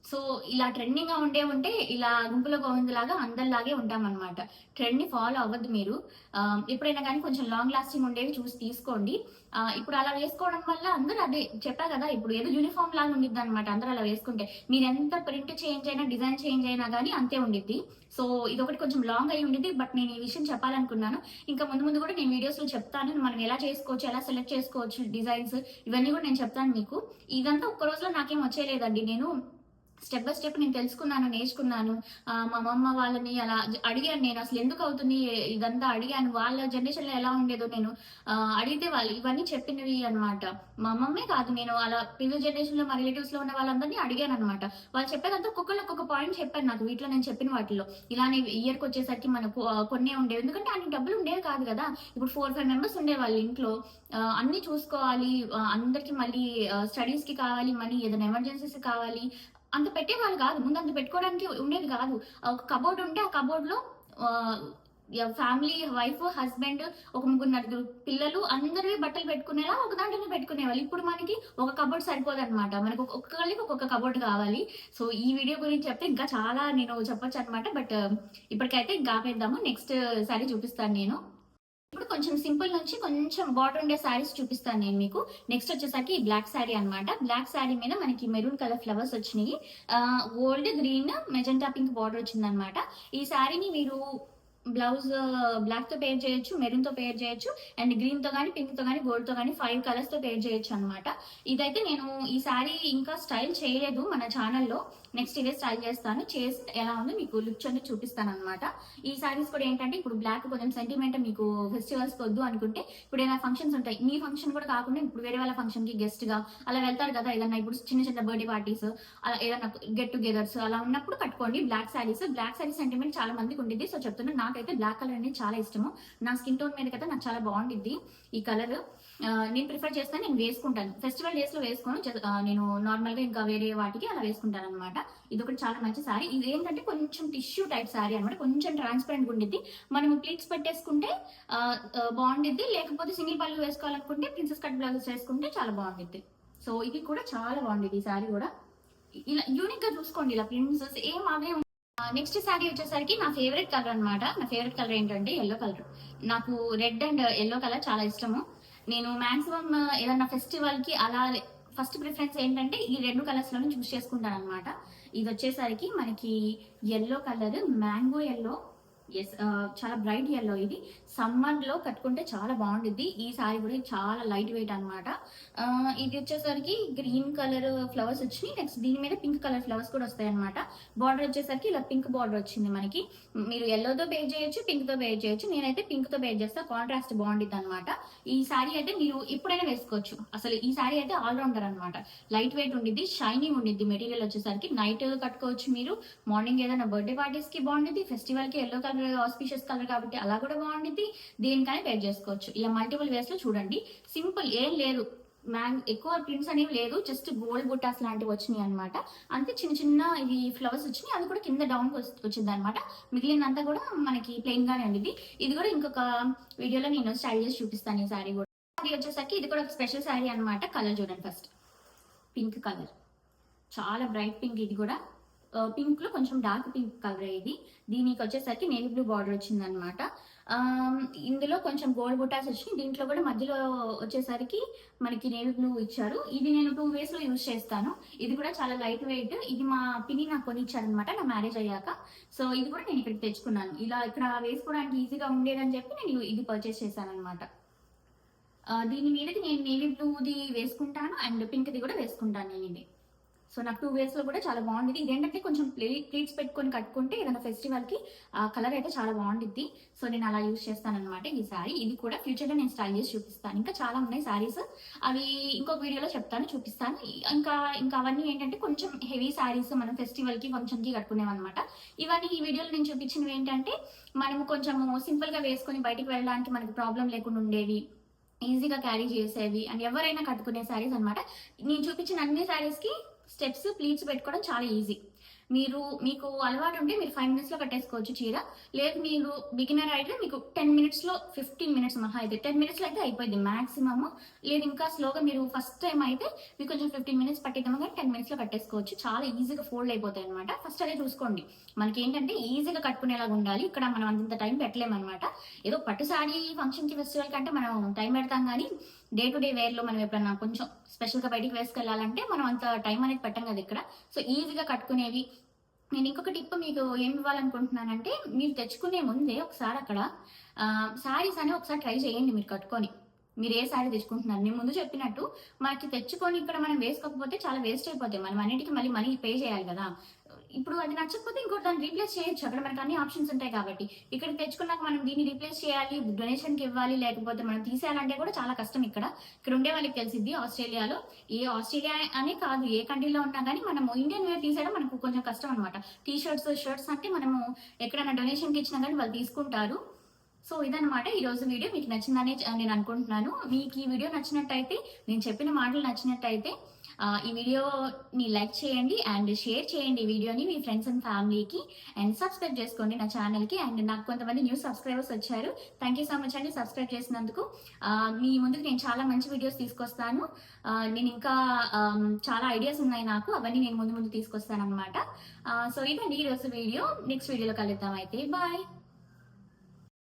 సో ఇలా ట్రెండింగ్ గా ఉంటే ఇలా గుంపులో గోవిందలాగా అందరిలాగే ఉంటామన్నమాట. ట్రెండ్ ని ఫాలో అవ్వద్దు మీరు. ఎప్పుడైనా కానీ కొంచెం లాంగ్ లాస్టింగ్ ఉండేవి చూసి తీసుకోండి. ఇప్పుడు అలా వేసుకోవడం వల్ల అందరూ అదే చెప్పా కదా, ఇప్పుడు ఏదో యూనిఫామ్ లాగా ఉండిద్ది అనమాట. అందరూ అలా వేసుకుంటే మీరు ఎంత ప్రింట్ చేంజ్ అయినా డిజైన్ చేంజ్ అయినా కానీ అంతే ఉండిద్ది. సో ఇదొకటి కొంచెం లాంగ్ అయి ఉండిద్ది. బట్ నేను ఈ విషయం చెప్పాలనుకున్నాను. ఇంకా ముందు ముందు కూడా నేను వీడియోస్ లో చెప్తాను, మనం ఎలా చేసుకోవచ్చు, ఎలా సెలెక్ట్ చేసుకోవచ్చు డిజైన్స్, ఇవన్నీ కూడా నేను చెప్తాను మీకు. ఇదంతా ఒక్క రోజులో నాకేం వచ్చేయలేదండి. నేను స్టెప్ బై స్టెప్ నేను తెలుసుకున్నాను, నేర్చుకున్నాను. మా అమ్మమ్మ వాళ్ళని అలా అడిగాను. నేను అసలు ఎందుకు అవుతుంది ఇదంతా అడిగాను. వాళ్ళ జనరేషన్లో ఎలా ఉండేదో నేను అడిగితే వాళ్ళు ఇవన్నీ చెప్పినవి అనమాట. మా అమ్మమ్మే కాదు, నేను అలా ప్రీవియస్ జనరేషన్లో మా రిలేటివ్స్లో ఉన్న వాళ్ళందరినీ అడిగాను అనమాట. వాళ్ళు చెప్పేదంతా ఒక్కొక్కళ్ళు ఒక్కొక్క పాయింట్ చెప్పారు నాకు వీటిలో నేను చెప్పిన వాటిలో. ఇలానే ఇయర్కి వచ్చేసరికి మనకు కొన్నే ఉండేవి, ఎందుకంటే అన్ని డబ్బులు ఉండేవి కాదు కదా. ఇప్పుడు 4-5 మెంబర్స్ ఉండేవాళ్ళు ఇంట్లో. అన్ని చూసుకోవాలి, అందరికి మళ్ళీ స్టడీస్కి కావాలి మనీ, ఏదైనా ఎమర్జెన్సీస్ కావాలి, అంత పెట్టేవాళ్ళు కాదు. ముందు అంత పెట్టుకోవడానికి ఉండేది కాదు. ఒక కబోర్డ్ ఉంటే ఆ కబోర్డ్‌లో ఫ్యామిలీ, వైఫ్, హస్బెండ్, ఒక ముగ్గురు నలుగురు పిల్లలు అందరివి బట్టలు పెట్టుకునేలా ఒక దాంట్లోనే పెట్టుకునేవాళ్ళు. ఇప్పుడు మనకి ఒక కబోర్డ్ సరిపోదనమాట. మనకు ఒక్కొక్కళ్ళకి ఒక్కొక్క కబోర్డ్ కావాలి. సో ఈ వీడియో గురించి చెప్తే ఇంకా చాలా నేను చెప్పొచ్చనమాట. బట్ ఇప్పటికైతే ఇంకా ఆపేద్దాము. నెక్స్ట్ సారీ చూపిస్తాను నేను. ఇప్పుడు కొంచెం సింపుల్ నుంచి కొంచెం బార్డర్ ఉండే శారీస్ చూపిస్తాను నేను మీకు. నెక్స్ట్ వచ్చేసరికి బ్లాక్ శారీ అనమాట. బ్లాక్ శారీ మీద మనకి మెరూన్ కలర్ ఫ్లవర్స్ వచ్చినాయి. Gold, green, magenta pink border వచ్చింది అనమాట. ఈ శారీని మీరు బ్లౌజ్ బ్లాక్ తో పేర్ చేయొచ్చు, మెరూన్ తో పేర్ చేయొచ్చు, అండ్ గ్రీన్ తో కానీ, పింక్ తో కానీ, గోల్డ్ తో కానీ 5 కలర్స్ తో పేర్ చేయొచ్చు అనమాట. ఇదైతే నేను ఈ శారీ ఇంకా స్టైల్ చేయలేదు మన ఛానల్లో. నెక్స్ట్ ఇదే స్టైల్ చేస్తాను, చేసి ఎలా ఉందో మీకు లుక్ అనేది చూపిస్తాను అనమాట. ఈ శారీస్ కూడా ఏంటంటే ఇప్పుడు బ్లాక్ కొంచెం సెంటిమెంట్, మీకు ఫెస్టివల్స్ వద్దు అనుకుంటే ఇప్పుడు ఏదైనా ఫంక్షన్స్ ఉంటాయి, మీ ఫంక్షన్ కూడా కాకుండా ఇప్పుడు వేరే వాళ్ళ ఫంక్షన్ కి గెస్ట్ గా అలా వెళ్తారు కదా, ఏదన్నా ఇప్పుడు చిన్న చిన్న బర్త్డే పార్టీస్, అలా ఏదైనా గెట్ టుగెదర్స్ అలా ఉన్నప్పుడు కట్టుకోండి black saris. Black sari sentiment చాలా మందికి ఉండిద్ది. సో చెప్తున్నా, నాకైతే బ్లాక్ కలర్ అనేది చాలా ఇష్టము. నా స్కిన్ టోన్ మీద కదా నాకు చాలా బాగుండిద్ది ఈ కలర్. నేను ప్రిఫర్ చేస్తాను, నేను వేసుకుంటాను. ఫెస్టివల్ డేస్ లో వేసుకోను, నేను నార్మల్ గా ఇంకా వేరే వాటికి అలా వేసుకుంటాను అనమాట. ఇది ఒకటి చాలా మంచి శారీ. ఇది ఏంటంటే కొంచెం టిష్యూ టైప్ శారీ అనమాట. కొంచెం ట్రాన్స్పరెంట్ ఉండిద్ది. మనం ప్లీట్స్ పెట్టేసుకుంటే బాగుండిద్ది, లేకపోతే సింగిల్ పళ్ళు వేసుకోవాలనుకుంటే ప్రిన్సెస్ కట్ బ్లౌజెస్ వేసుకుంటే చాలా బాగుండిద్ది. సో ఇది కూడా చాలా బాగుండిద్ది. ఈ శారీ కూడా ఇలా యూనిక్ గా చూసుకోండి, ఇలా ప్రిన్సెస్ ఏం అవే. నెక్స్ట్ శారీ వచ్చేసరికి నా ఫేవరెట్ కలర్ అనమాట. నా ఫేవరెట్ కలర్ ఏంటంటే ఎల్లో కలర్. నాకు రెడ్ అండ్ ఎల్లో కలర్ చాలా ఇష్టము. నేను మాక్సిమం ఏదన్నా ఫెస్టివల్ కి అలా ఫస్ట్ ప్రిఫరెన్స్ ఏంటంటే ఈ 2 కలర్స్ లోనే చూస్ చేసుకుంటాను అనమాట. ఇది వచ్చేసరికి మనకి yellow colour, mango yellow. Yes, చాలా బ్రైట్ ఎల్లో. ఇది సమ్మర్ లో కట్టుకుంటే చాలా బాగుంటుంది. ఈ సారీ కూడా చాలా లైట్ వెయిట్ అనమాట. ఇది వచ్చేసరికి గ్రీన్ కలర్ ఫ్లవర్స్ వచ్చినాయి. నెక్స్ట్ దీని మీద పింక్ కలర్ ఫ్లవర్స్ కూడా వస్తాయి అనమాట. బార్డర్ వచ్చేసరికి ఇలా పింక్ బార్డర్ వచ్చింది మనకి. మీరు ఎల్లోతో బేర్ చేయొచ్చు, పింక్ తో బేర్ చేయొచ్చు. నేనైతే పింక్ తో బేర్ చేస్తా, కాంట్రాస్ట్ బాగుంటుంది అనమాట. ఈ సారీ అయితే మీరు ఎప్పుడైనా వేసుకోవచ్చు. అసలు ఈ సారీ అయితే ఆల్రౌండర్ అనమాట. లైట్ వెయిట్ ఉండిద్ది, షైనింగ్ ఉండిద్ది. మెటీరియల్ వచ్చేసరికి నైట్ కట్టుకోవచ్చు మీరు, మార్నింగ్ ఏదైనా బర్త్డే పార్టీస్ కి బాగుంటుంది, ఫెస్టివల్ కి ఎల్లో కలర్ ఆస్పిషియస్ కలర్ కాబట్టి అలా కూడా బాగుంటుంది. దేనికైనా పేర్ చేసుకోవచ్చు. ఇలా మల్టిపుల్ వేస్ లో చూడండి. సింపుల్, ఏం లేదు, ఎక్కువ ప్రింట్స్ అనేవి లేదు, జస్ట్ గోల్డ్ బుట్టాస్ లాంటివి వచ్చినాయి అనమాట. అంతే, చిన్న చిన్న ఇవి ఫ్లవర్స్ వచ్చినాయి. అది కూడా కింద డౌన్ వచ్చింది అనమాట. మిగిలినంతా కూడా మనకి ప్లెయిన్ గానే ఉంది. ఇది కూడా ఇంకొక వీడియోలో నేను స్టైల్ చేసి చూపిస్తాను. ఈ శారీ కూడా అది వచ్చేసరికి ఇది కూడా ఒక స్పెషల్ శారీ అనమాట. కలర్ చూడండి ఫస్ట్, పింక్ కలర్, చాలా బ్రైట్ పింక్. ఇది కూడా పింక్ లో కొంచెం డార్క్ పింక్ కలర్. ఇది దీనికి వచ్చేసరికి నేవీ బ్లూ బార్డర్ వచ్చింది అనమాట. ఇందులో కొంచెం గోల్డ్ బుటాస్ వచ్చినాయి. దీంట్లో కూడా మధ్యలో వచ్చేసరికి మనకి నేవీ బ్లూ ఇచ్చారు. ఇది నేను 2 వేస్ లో యూజ్ చేస్తాను. ఇది కూడా చాలా లైట్ వెయిట్. ఇది మా పిన్ని నాకు కొనిచ్చారనమాట నా మ్యారేజ్ అయ్యాక. సో ఇది కూడా నేను ఇక్కడికి తెచ్చుకున్నాను. ఇలా ఇక్కడ వేసుకోవడానికి ఈజీగా ఉండేదని చెప్పి నేను ఇది పర్చేస్ చేశాను అనమాట. దీని మీదకి నేను నేవీ బ్లూది వేసుకుంటాను అండ్ పింక్ ది కూడా వేసుకుంటాను నేను ఇది. సో నాకు 2 వేస్ లో కూడా చాలా బాగుంది. ఇదేంటంటే కొంచెం ప్లేట్స్ పెట్టుకొని కట్టుకుంటే ఏదైనా ఫెస్టివల్ కి ఆ కలర్ అయితే చాలా బాగుండిద్ది. సో నేను అలా యూజ్ చేస్తాను అనమాట ఈ సారీ. ఇది కూడా ఫ్యూచర్ లో నేను స్టైల్ చేసి చూపిస్తాను. ఇంకా చాలా ఉన్నాయి సారీస్, అవి ఇంకొక వీడియోలో చెప్తాను, చూపిస్తాను. ఇంకా అవన్నీ ఏంటంటే కొంచెం హెవీ సారీస్, మనం ఫెస్టివల్ కి ఫంక్షన్ కి కట్టుకునేవన్నమాట. ఇవన్నీ ఈ వీడియోలో నేను చూపించినవి ఏంటంటే మనము కొంచెం సింపుల్ గా వేసుకొని బయటికి వెళ్ళడానికి మనకి ప్రాబ్లం లేకుండా ఉండేవి, ఈజీగా క్యారీ చేసేవి అండ్ ఎవరైనా కట్టుకునే శారీస్ అనమాట. నేను చూపించిన అన్ని శారీస్ కి స్టెప్స్, ప్లీట్స్ పెట్టుకోవడం చాలా ఈజీ. మీకు అలవాటు ఉంటే మీరు 5 మినిట్స్లో కట్టేసుకోవచ్చు చీర. లేదు మీరు బిగినర్ అయితే మీకు 10 మినిట్స్లో 15 మినిట్స్ మహా అయితే 10 మినిట్స్లో అయితే అయిపోయింది మాక్సిమమ్. లేదు ఇంకా స్లోగా మీరు ఫస్ట్ టైం అయితే మీకు కొంచెం 15 మినిట్స్ పట్టిద్దాము కానీ 10 మినిట్స్లో కట్టేసుకోవచ్చు. చాలా ఈజీగా ఫోల్డ్ అయిపోతాయి అనమాట. ఫస్ట్ అదే చూసుకోండి. మనకి ఏంటంటే ఈజీగా కట్టుకునేలాగా ఉండాలి. ఇక్కడ మనం అంత టైం పెట్టలేమన్నమాట. ఏదో పట్టు సారీ ఫంక్షన్కి ఫెస్టివల్ కంటే మనం టైం పెడతాం కానీ డే టు డే వేర్లో మనం ఎప్పుడన్నా కొంచెం స్పెషల్గా బయటికి వేసుకెళ్ళాలంటే మనం అంత టైం అనేది పెట్టం కదా ఇక్కడ. సో ఈజీగా కట్టుకునేవి. నేను ఇంకొక టిప్ మీకు ఏమి ఇవ్వాలనుకుంటున్నానంటే, మీరు తెచ్చుకునే ముందే ఒకసారి అక్కడ శారీస్ అని ఒకసారి ట్రై చేయండి మీరు కట్టుకొని. మీరు ఏ శారీ తెచ్చుకుంటున్నారు. నేను ముందు చెప్పినట్టు మనకి తెచ్చుకొని ఇక్కడ మనం వేసుకోకపోతే చాలా వేస్ట్ అయిపోతాయి. మనం అన్నిటికీ మళ్ళీ మనీ పే చేయాలి కదా. ఇప్పుడు అది నచ్చకపోతే ఇంకోటి దాన్ని రీప్లేస్ చేయొచ్చు. అక్కడ మనకు అన్ని ఆప్షన్స్ ఉంటాయి కాబట్టి. ఇక్కడ తెచ్చుకున్నాక మనం దీన్ని రీప్లేస్ చేయాలి, డొనేషన్కి ఇవ్వాలి, లేకపోతే మనం తీసేయాలంటే కూడా చాలా కష్టం ఇక్కడ. ఇక్కడ ఉండే వాళ్ళకి తెలిసిద్ది ఆస్ట్రేలియాలో. ఆస్ట్రేలియా అనే కాదు, ఏ కంట్రీలో ఉన్నా కానీ మనము ఇండియన్ వేర్ తీసేయడం మనకు కొంచెం కష్టం అనమాట. షర్ట్స్ అంటే మనము ఎక్కడైనా డొనేషన్కి ఇచ్చినా కానీ వాళ్ళు తీసుకుంటారు. సో ఇదనమాట ఈరోజు వీడియో. మీకు నచ్చిందని నేను అనుకుంటున్నాను. మీకు ఈ వీడియో నచ్చినట్టయితే, నేను చెప్పిన మాటలు నచ్చినట్టయితే ఈ వీడియోని లైక్ చేయండి అండ్ షేర్ చేయండి ఈ వీడియోని మీ ఫ్రెండ్స్ అండ్ ఫ్యామిలీకి. అండ్ సబ్స్క్రైబ్ చేసుకోండి నా ఛానల్కి. అండ్ నాకు కొంతమంది న్యూ సబ్స్క్రైబర్స్ వచ్చారు. థ్యాంక్ యూ సో మచ్ అండి సబ్స్క్రైబ్ చేసినందుకు. మీ ముందుకు నేను చాలా మంచి వీడియోస్ తీసుకొస్తాను. నేను ఇంకా చాలా ఐడియాస్ ఉన్నాయి నాకు, అవన్నీ నేను ముందు తీసుకొస్తాను అనమాట. సో ఇదండి ఈరోజు వీడియో. నెక్స్ట్ వీడియోలో కలుద్దాం అయితే. బాయ్.